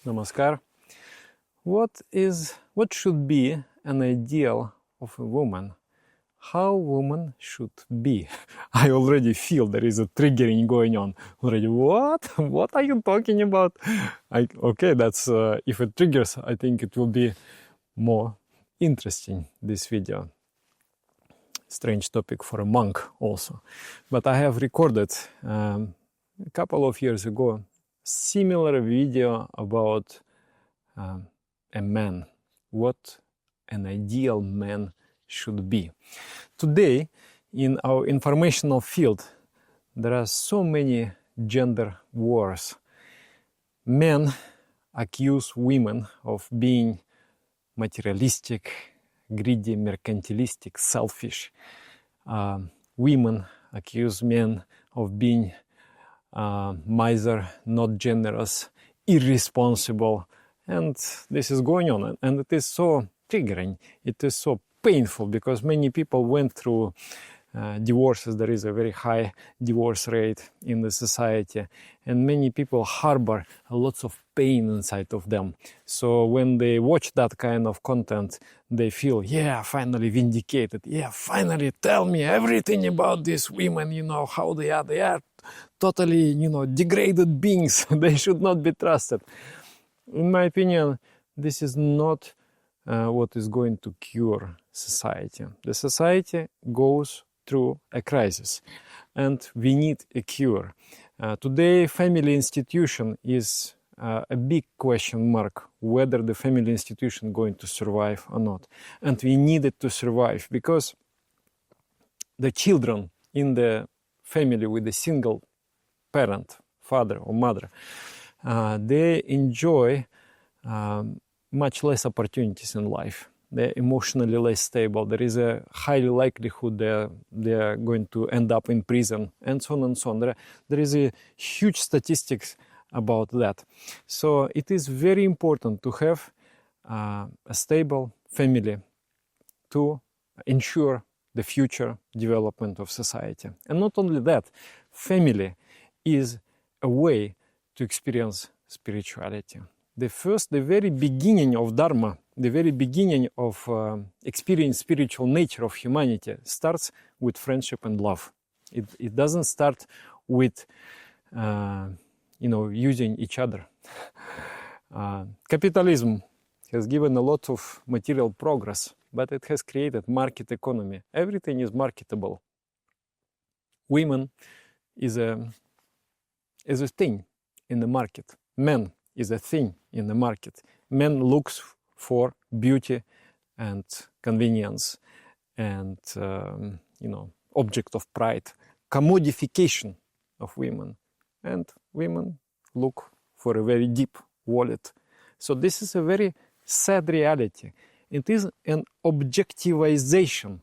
Namaskar. What should be an ideal of a woman? How woman should be? I already feel there is a triggering going on. Already, what? What are you talking about? Okay, that's if it triggers, I think it will be more interesting, this video. Strange topic for a monk also. But I have recorded a couple of years ago similar video about a man, what an ideal man should be. Today, in our informational field, there are so many gender wars. Men accuse women of being materialistic, greedy, mercantilistic, selfish. Women accuse men of being miser, not generous, irresponsible, and this is going on. And it is so triggering, it is so painful, because many people went through divorces. There is a very high divorce rate in the society, and many people harbor lots of pain inside of them. So when they watch that kind of content, they feel, yeah, finally vindicated. Yeah, finally tell me everything about these women, how they are. They are totally, degraded beings. They should not be trusted. In my opinion, this is not what is going to cure society. The society goes through a crisis, and we need a cure. Today, family institution is a big question mark, whether the family institution is going to survive or not. And we need it to survive, because the children in the family with a single parent, father or mother, they enjoy much less opportunities in life. They're emotionally less stable. There is a high likelihood they're going to end up in prison, and so on and so on. There is a huge statistics about that. So it is very important to have a stable family to ensure the future development of society. And not only that, family is a way to experience spirituality. The very beginning of Dharma, the very beginning of experience spiritual nature of humanity starts with friendship and love. It doesn't start with using each other. Capitalism has given a lot of material progress, but it has created market economy. Everything is marketable. Women is a thing in the market. Men is a thing in the market. Men looks for beauty and convenience and object of pride, commodification of women, and women look for a very deep wallet. So this is a very sad reality. It is an objectivization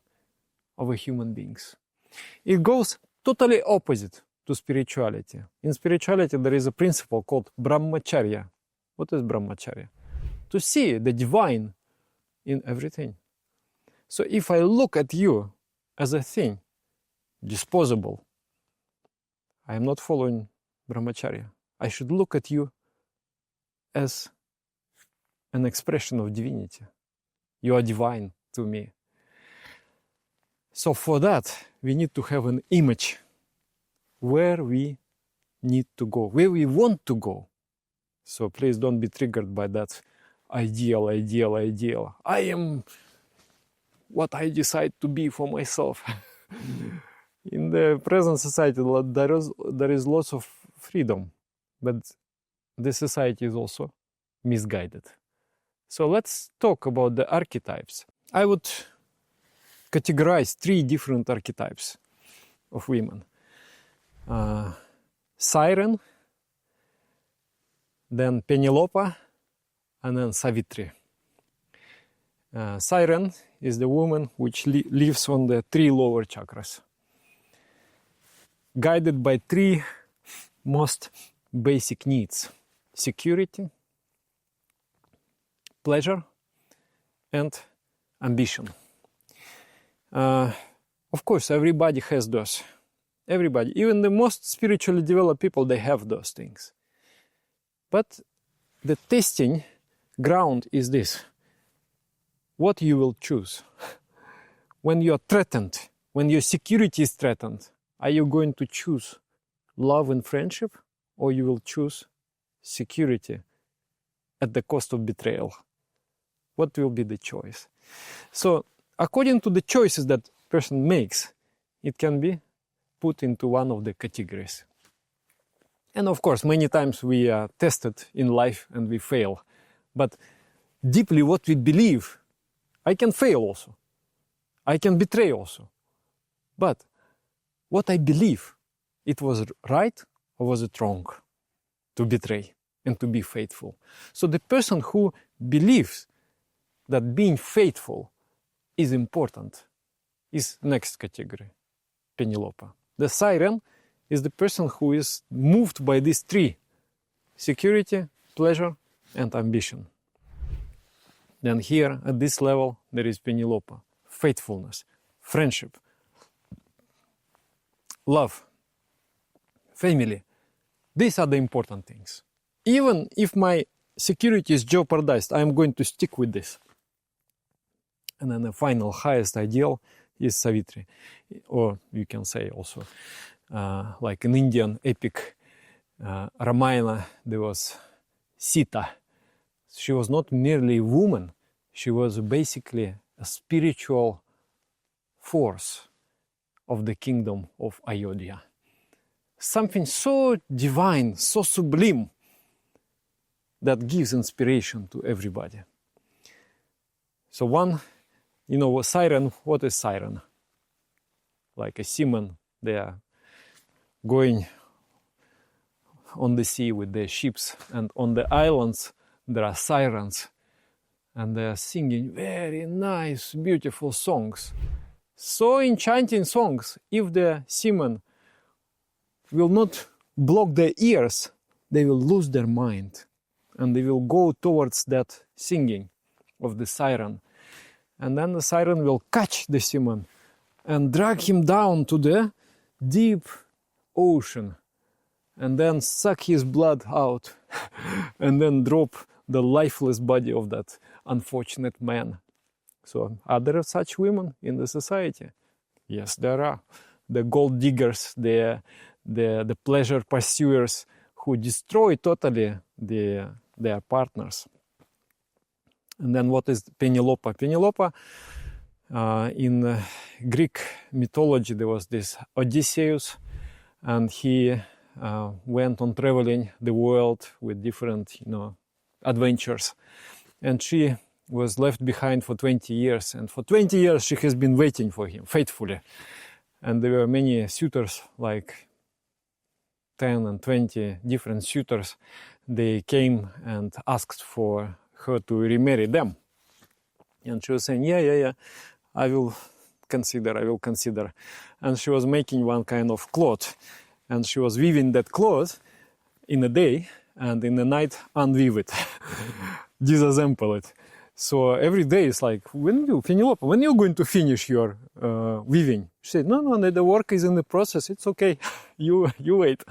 of a human beings. It goes totally opposite to spirituality. In spirituality, there is a principle called brahmacharya. What is brahmacharya? To see the divine in everything. So if I look at you as a thing, disposable, I am not following brahmacharya. I should look at you as an expression of divinity. You are divine to me. So for that, we need to have an image where we need to go, where we want to go. So please don't be triggered by that ideal. I am what I decide to be for myself. In the present society, there is lots of freedom, but the society is also misguided. So let's talk about the archetypes. I would categorize 3 different archetypes of women. Sirene, then Penelope, and then Savitri. Sirene is the woman which lives on the 3 lower chakras, guided by 3 most basic needs: security, pleasure, and ambition. Of course, everybody has those. Everybody, even the most spiritually developed people, they have those things. But the testing ground is this. What you will choose? When you are threatened, when your security is threatened, are you going to choose love and friendship, or you will choose security at the cost of betrayal? What will be the choice? So, according to the choices that person makes, it can be put into one of the categories. And of course, many times we are tested in life and we fail. But deeply what we believe, I can fail also. I can betray also. But what I believe, it was right or was it wrong to betray and to be faithful? So the person who believes that being faithful is important is next category, Penelope. The siren is the person who is moved by these three: security, pleasure, and ambition. Then here, at this level, there is Penelope, faithfulness, friendship, love, family. These are the important things. Even if my security is jeopardized, I am going to stick with this. And then the final, highest ideal is Savitri. Or you can say also, like in Indian epic Ramayana, there was Sita. She was not merely a woman, she was basically a spiritual force of the kingdom of Ayodhya. Something so divine, so sublime, that gives inspiration to everybody. So one, siren, what is siren? Like a seaman, they are going on the sea with their ships, and on the islands there are sirens, and they are singing very nice, beautiful songs. So enchanting songs, if the seamen will not block their ears, they will lose their mind, and they will go towards that singing of the siren. And then the siren will catch the seaman and drag him down to the deep ocean, and then suck his blood out, and then drop the lifeless body of that unfortunate man. So are there such women in the society? Yes, there are. The gold diggers, the pleasure pursuers who destroy totally their partners. And then what is Penelope? Penelope, in Greek mythology, there was this Odysseus, and he went on traveling the world with different, adventures. And she was left behind for 20 years. And for 20 years, she has been waiting for him faithfully. And there were many suitors, like 10 and 20 different suitors. They came and asked for her to remarry them. And she was saying, yeah, I will consider. And she was making one kind of cloth. And she was weaving that cloth in a day, and in the night unweave it, disassemble it. So every day it's like, Penelope, when are you going to finish your weaving? She said, no, the work is in the process, it's okay, you wait.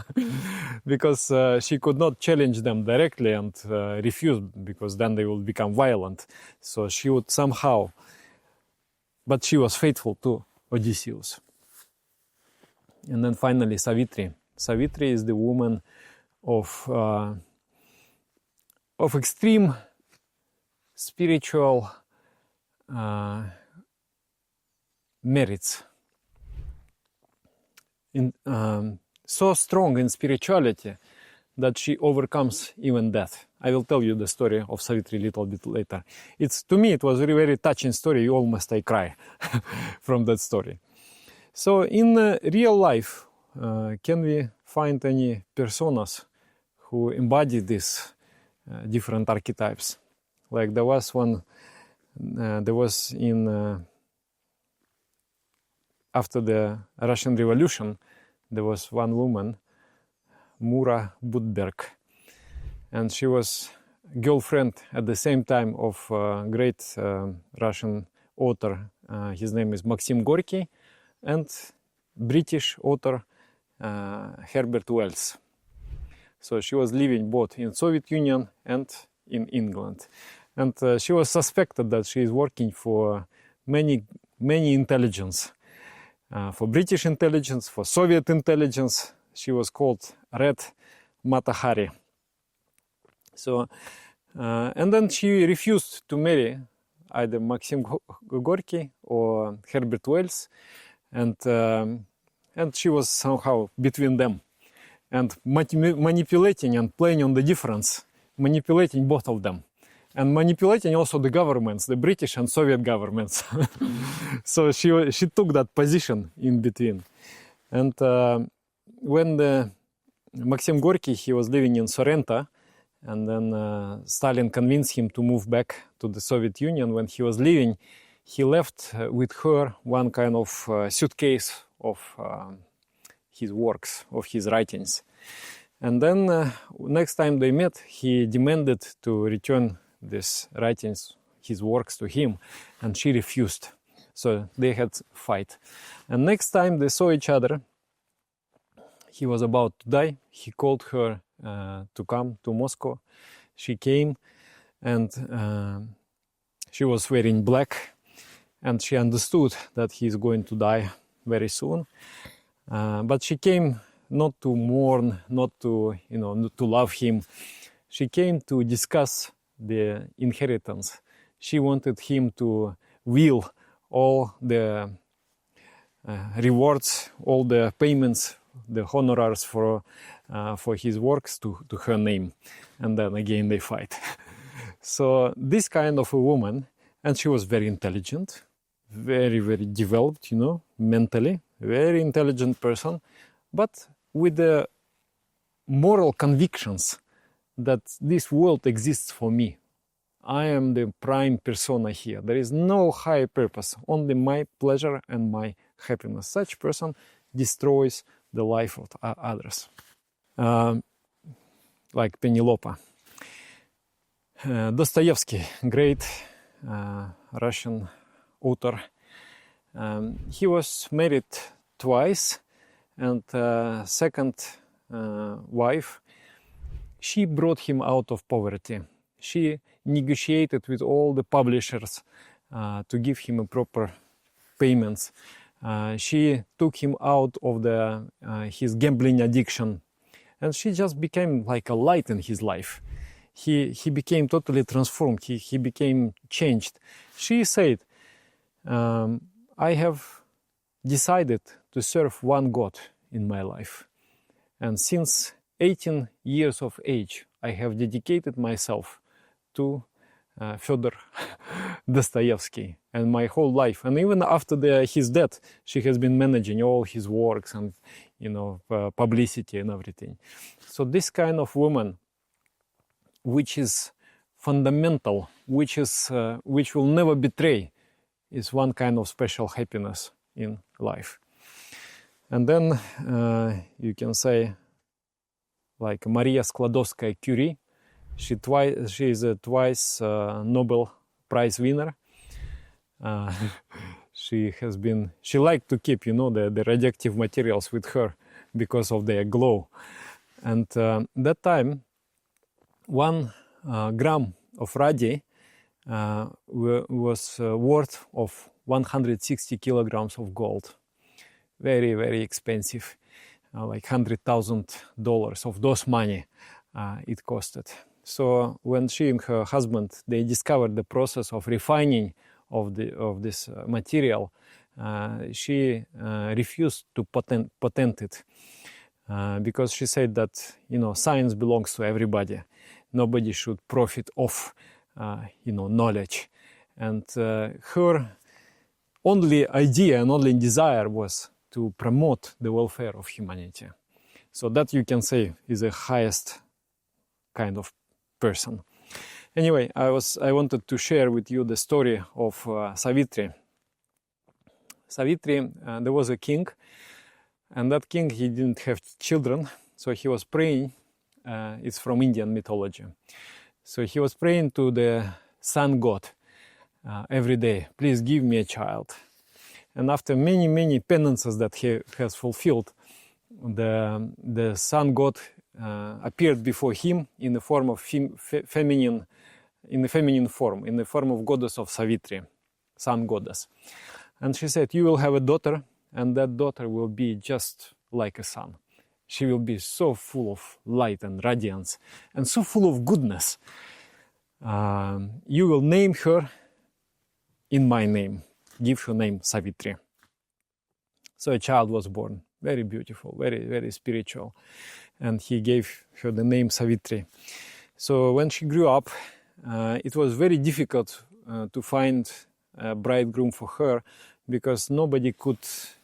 Because she could not challenge them directly and refuse, because then they will become violent. So she would somehow, but she was faithful to Odysseus. And then finally Savitri. Savitri is the woman of extreme spiritual merits, so strong in spirituality that she overcomes even death. I will tell you the story of Savitri a little bit later. To me, it was a very, very touching story. Almost I cry from that story. So in real life, can we find any personas who embody these different archetypes? Like there was after the Russian Revolution, there was one woman, Moura Budberg, and she was girlfriend at the same time of a great Russian author. His name is Maxim Gorky, and British author Herbert Wells. So she was living both in Soviet Union and in England. And she was suspected that she is working for many intelligence. For British intelligence, for Soviet intelligence. She was called Red Mata Hari. So, and then she refused to marry either Maxim Gorky or Herbert Wells, and she was somehow between them, and manipulating and playing on the difference, manipulating both of them, and manipulating also the governments, the British and Soviet governments. So she took that position in between, and when Maxim Gorky, he was living in Sorrento, and then Stalin convinced him to move back to the Soviet Union. When he was leaving, he left with her one kind of suitcase of his works, of his writings. And then next time they met, he demanded to return these writings, his works, to him, and she refused. So they had a fight. And next time they saw each other, he was about to die. He called her to come to Moscow. She came, and she was wearing black, and she understood that he's going to die very soon. But she came not to mourn, not to, to love him. She came to discuss the inheritance. She wanted him to will all the rewards, all the payments, the honorars for his works to her name. And then again they fight. So this kind of a woman, and she was very intelligent, very, very developed, mentally, very intelligent person, but with the moral convictions that this world exists for me. I am the prime persona here. There is no higher purpose, only my pleasure and my happiness. Such person destroys the life of others. Like Penelope. Dostoevsky, great Russian author. He was married twice, and second wife, she brought him out of poverty. She negotiated with all the publishers to give him a proper payments. She took him out of his gambling addiction, and she just became like a light in his life. He became totally transformed. He became changed. She said, I have decided to serve one God in my life. And since 18 years of age, I have dedicated myself to Fyodor Dostoevsky, and my whole life. And even after his death, she has been managing all his works and, publicity and everything. So this kind of woman, which is fundamental, which will never betray, is one kind of special happiness in life. And then you can say, like Marie Sklodowska, Curie, she is a twice Nobel Prize winner. She liked to keep, the radioactive materials with her because of their glow. And that time, 1 gram of radii was worth of 160 kilograms of gold. Very, very expensive, like $100,000 of those money it costed. So when she and her husband, they discovered the process of refining of this material, she refused to patent it because she said that science belongs to everybody. Nobody should profit off knowledge, and her only idea and only desire was to promote the welfare of humanity. So that, you can say, is the highest kind of person. Anyway, I wanted to share with you the story of Savitri. Savitri, there was a king, and that king, he didn't have children, so he was praying. It's from Indian mythology. So he was praying to the sun god every day, please give me a child. And after many, many penances that he has fulfilled, the sun god appeared before him in the form of feminine form, in the form of goddess of Savitri, sun goddess. And she said, you will have a daughter, and that daughter will be just like a sun. She will be so full of light and radiance, and so full of goodness. You will name her in my name. Give her name Savitri. So a child was born, very beautiful, very, very spiritual. And he gave her the name Savitri. So when she grew up, it was very difficult to find a bridegroom for her, because nobody could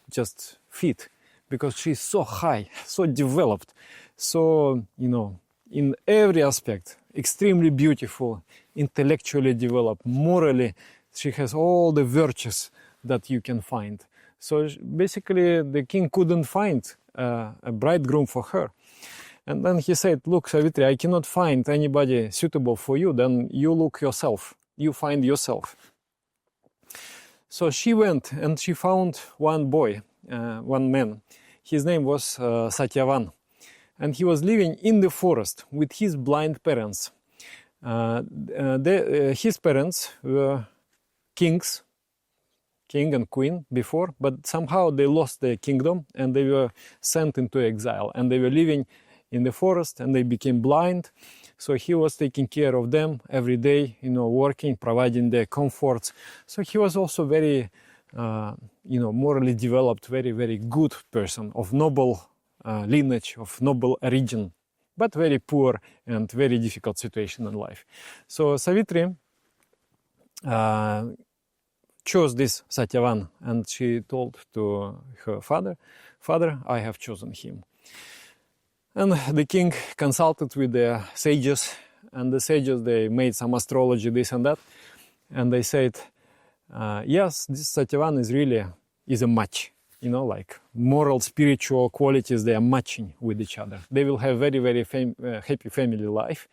just fit, because she's so high, so developed, so, in every aspect, extremely beautiful, intellectually developed, morally, she has all the virtues that you can find. So basically, the king couldn't find a bridegroom for her. And then he said, look, Savitri, I cannot find anybody suitable for you, then you look yourself, you find yourself. So she went and she found one boy, one man. His name was Satyavan. And he was living in the forest with his blind parents. His parents were kings, king and queen before, but somehow they lost their kingdom and they were sent into exile. And they were living in the forest and they became blind. So he was taking care of them every day, working, providing their comforts. So he was also very, morally developed, very, very good person of noble lineage, of noble origin, but very poor and very difficult situation in life. So Savitri chose this Satyavan, and she told to her father, "Father, I have chosen him." And the king consulted with the sages, and the sages, they made some astrology, this and that, and they said, yes, this Satyavan is a match, like moral, spiritual qualities, they are matching with each other. They will have very, very happy family life,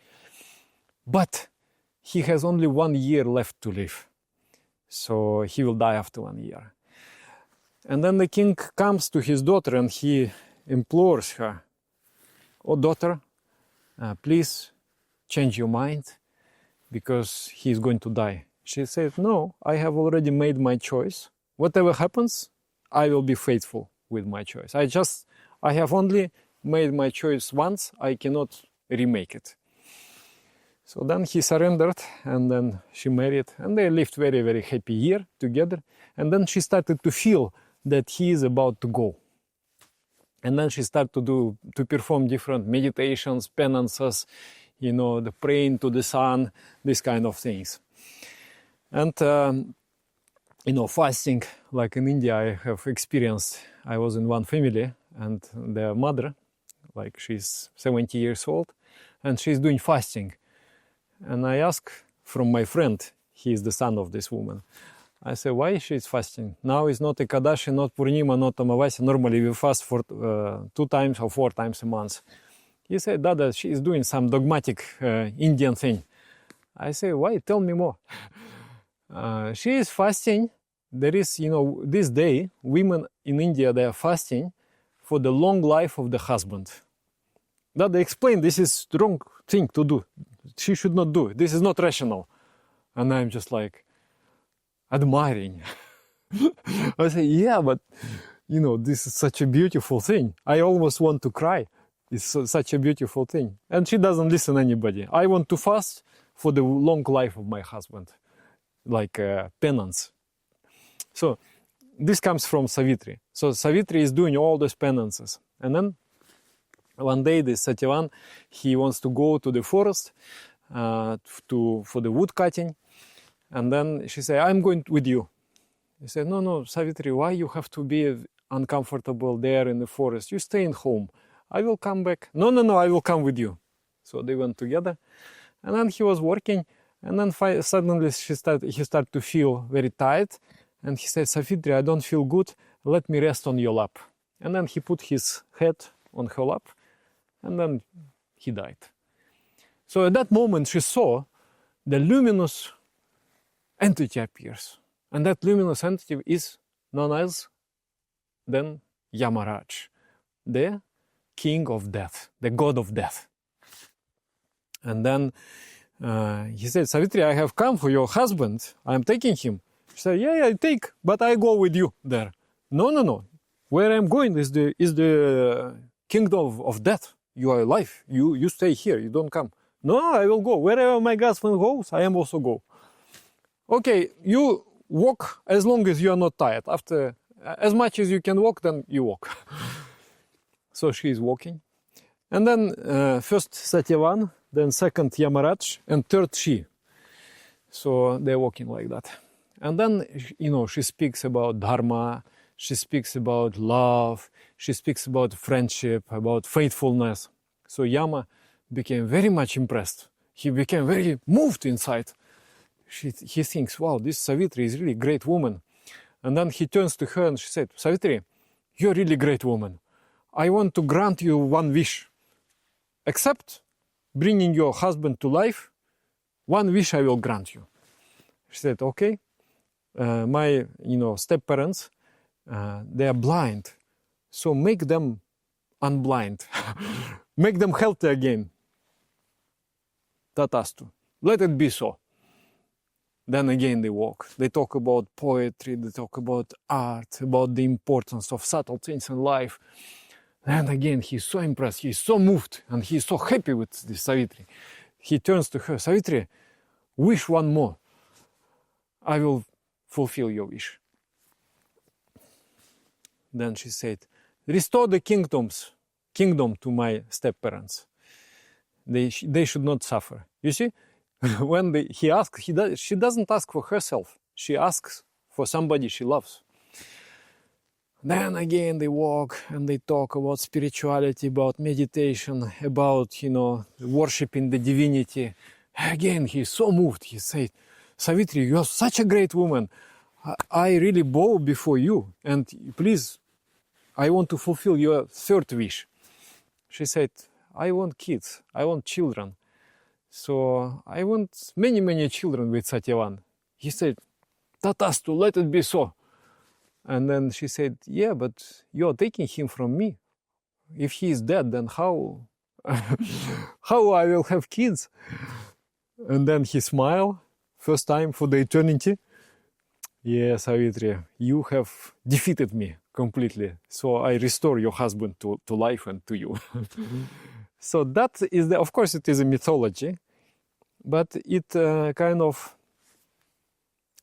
but he has only 1 year left to live, so he will die after 1 year. And then the king comes to his daughter and he implores her, "Oh, daughter, please change your mind, because he is going to die." She said, "No, I have already made my choice. Whatever happens, I will be faithful with my choice. I have only made my choice once, I cannot remake it." So then he surrendered, and then she married, and they lived very, very happy year together. And then she started to feel that he is about to go. And then she started to perform different meditations, penances, the praying to the sun, these kind of things. And, fasting, like in India, I have experienced. I was in one family, and their mother, like she's 70 years old, and she's doing fasting. And I asked from my friend, he is the son of this woman, I said, why she's fasting? Now it's not Ekadashi, not Purnima, not Amavasya. Normally we fast for 2 times or 4 times a month. He said, Dada, she is doing some dogmatic Indian thing. I say, why? Tell me more. She is fasting. There is, this day, women in India, they are fasting for the long life of the husband. Dada explained, this is the wrong thing to do. She should not do it. This is not rational. And I'm just like, admiring. I say, yeah, but this is such a beautiful thing. I almost want to cry. It's such a beautiful thing. And she doesn't listen to anybody. I want to fast for the long life of my husband, like penance. So this comes from Savitri. So Savitri is doing all those penances. And then one day this Satyavan, he wants to go to the forest for the wood cutting. And then she said, I'm going with you. He said, no, Savitri, why you have to be uncomfortable there in the forest? You stay in home. I will come back. No, I will come with you. So they went together. And then he was working. And then suddenly he started to feel very tired. And he said, Savitri, I don't feel good. Let me rest on your lap. And then he put his head on her lap. And then he died. So at that moment, she saw the luminous entity appears. And that luminous entity is none else than Yamaraj, the king of death, the god of death. And then he said, Savitri, I have come for your husband. I am taking him. She said, yeah, take, but I go with you there. No. Where I'm going is the kingdom of death. You are alive. You stay here. You don't come. No, I will go. Wherever my husband goes, I am also go. Okay, you walk as long as you are not tired. After as much as you can walk, then you walk. So she is walking. And then first Satyavan, then second Yamaraj, and third she. So they're walking like that. And then, she speaks about dharma, she speaks about love, she speaks about friendship, about faithfulness. So Yama became very much impressed. He became very moved inside. He thinks, wow, this Savitri is really a great woman. And then he turns to her and she said, Savitri, you're a really great woman. I want to grant you one wish. Except bringing your husband to life, one wish I will grant you. She said, okay. My, step-parents, they are blind. So make them unblind. Make them healthy again. Tatastu. Let it be so. Then again they walk. They talk about poetry, they talk about art, about the importance of subtle things in life. And again, he's so impressed, he's so moved, and he's so happy with this Savitri. He turns to her, Savitri, wish one more. I will fulfill your wish. Then she said, restore the kingdom to my step-parents. They should not suffer. You see, when he asks, she doesn't ask for herself. She asks for somebody she loves. Then again they walk and they talk about spirituality, about meditation, about, worshiping the divinity. Again, he's so moved. He said, Savitri, you are such a great woman. I really bow before you. And please, I want to fulfill your third wish. She said, I want kids. I want children. So I want many, many children with Satyavan. He said, Tatastu, let it be so. And then she said, yeah, but you're taking him from me. If he is dead, then how I will have kids? And then he smiled, first time for the eternity. Yes, Savitri, you have defeated me completely. So I restore your husband to life and to you. So that is, of course, it is a mythology, but it kind of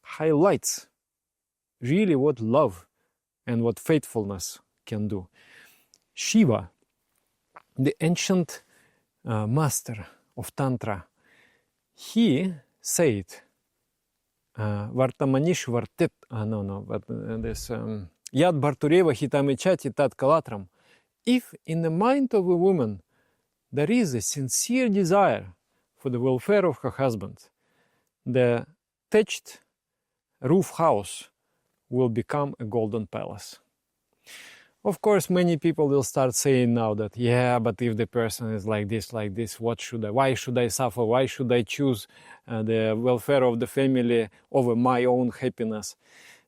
highlights really what love and what faithfulness can do. Shiva, the ancient master of Tantra, he said, Vartamanish Vartet, this Yad Bhartureva Hitamechati Tat Kalatram. If in the mind of a woman there is a sincere desire for the welfare of her husband, the thatched roof house will become a golden palace. Of course, many people will start saying now that, yeah, but if the person is like this, why should I suffer? Why should I choose the welfare of the family over my own happiness?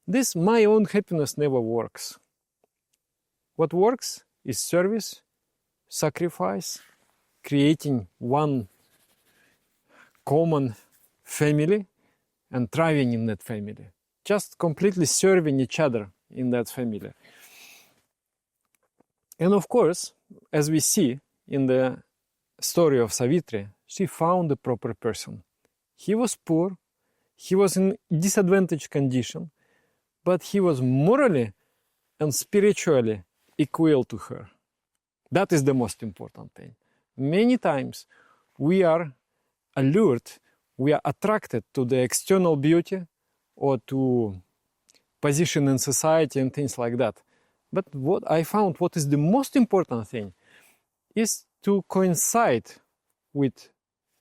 This my own happiness never works. What works is service, sacrifice, creating one common family and thriving in that family. Just completely serving each other in that family. And of course, as we see in the story of Savitri, she found the proper person. He was poor, he was in disadvantaged condition, but he was morally and spiritually equal to her. That is the most important thing. Many times we are allured, we are attracted to the external beauty or to position in society and things like that. But what I found, what is the most important thing, is to coincide with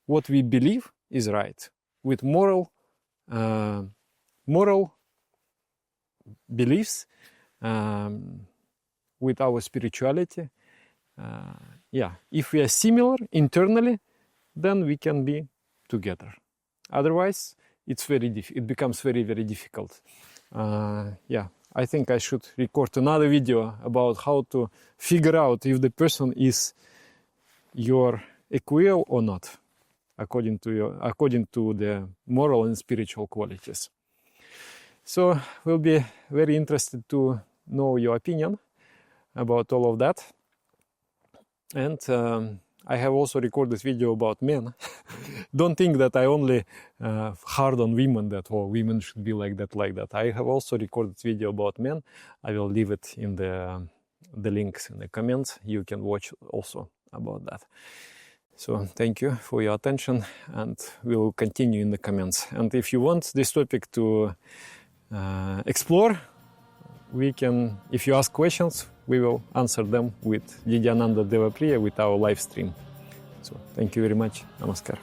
what we believe is right, with moral beliefs, with our spirituality. If we are similar internally, then we can be together. Otherwise, it becomes very, very difficult. I think I should record another video about how to figure out if the person is your equal or not, according to the moral and spiritual qualities. So we'll be very interested to know your opinion about all of that. And I have also recorded video about men. Don't think that I only hard on women, that women should be like that, like that. I have also recorded video about men. I will leave it in the links in the comments. You can watch also about that. So thank you for your attention, and we'll continue in the comments. And if you want this topic to explore, we can, if you ask questions, we will answer them with Didyananda Devapriya with our live stream. So thank you very much. Namaskar.